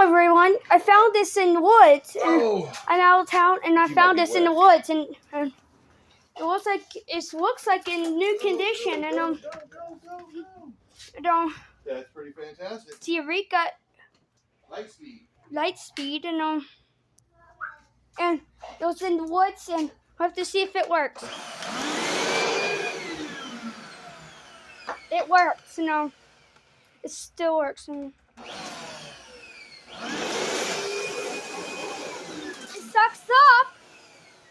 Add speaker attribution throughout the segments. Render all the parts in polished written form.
Speaker 1: everyone. I found this in the woods. And I'm out of town, and I found this in the woods, and it looks like in new condition, and
Speaker 2: That's pretty fantastic.
Speaker 1: it's eureka
Speaker 2: Lightspeed.
Speaker 1: and it was in the woods, and I have to see if it works. It works, it still works. It sucks up.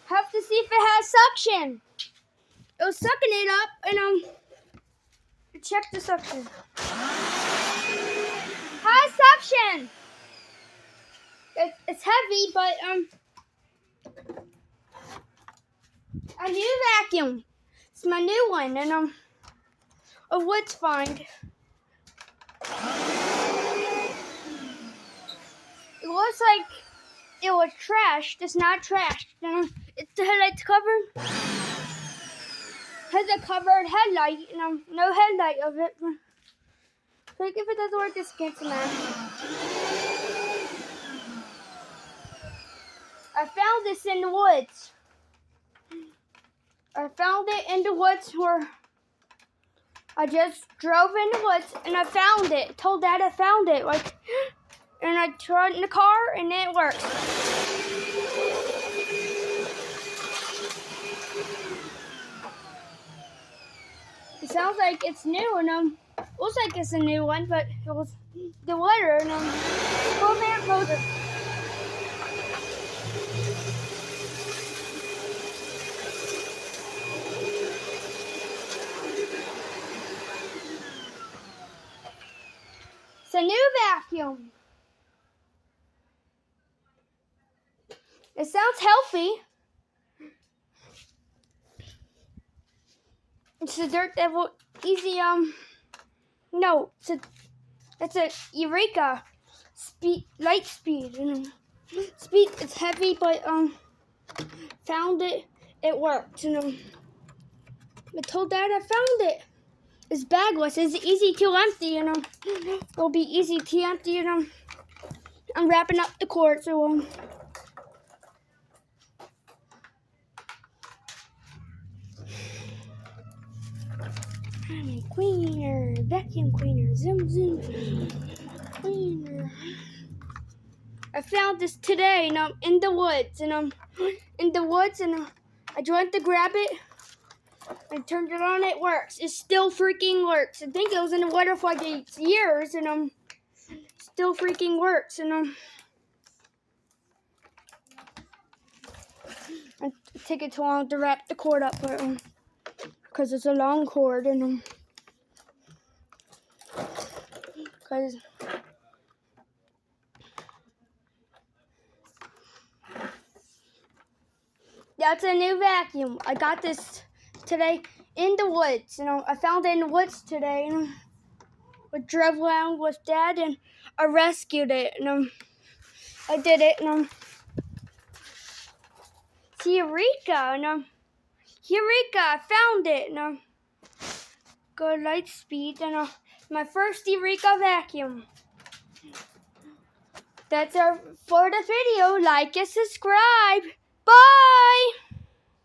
Speaker 1: I have to see if it has suction. It was sucking it up, and check the suction. Has suction. It's heavy, but a new vacuum. It's my new one, and a wood's find. It looks like it was trashed. It's not trashed. It's the headlights covered. Has a covered headlight, no headlight of it. Like if it doesn't work, just cancel that. I found this in the woods. I found it in the woods where I just drove in the woods and I found it. Told Dad I found it. And I tried it in the car and it works. It sounds like it's new, and looks like it's a new one, but it was the weather, and oh man, motor. It's a new vacuum. It sounds healthy. It's a dirt devil easy no, it's a eureka light speed. Speed, it's heavy, but found it worked, and I told Dad I found it. It's bagless, it's easy to empty, it'll be easy to empty, I'm wrapping up the cord, so I'm a cleaner, vacuum cleaner, zoom, cleaner. I found this today, and I'm in the woods, and I tried to grab it. I turned it on, it works. It still freaking works. I think it was in the water for like 8 years, and still freaking works, and it take it too long to wrap the cord up, but because it's a long cord, and because that's a new vacuum. I got this today in the woods, I found it in the woods today, and I drove around with Dad, and I rescued it, and I did it, and it's eureka, and eureka, I found it, and go light speed, and my first eureka vacuum. That's our for the video. Like and subscribe. Bye.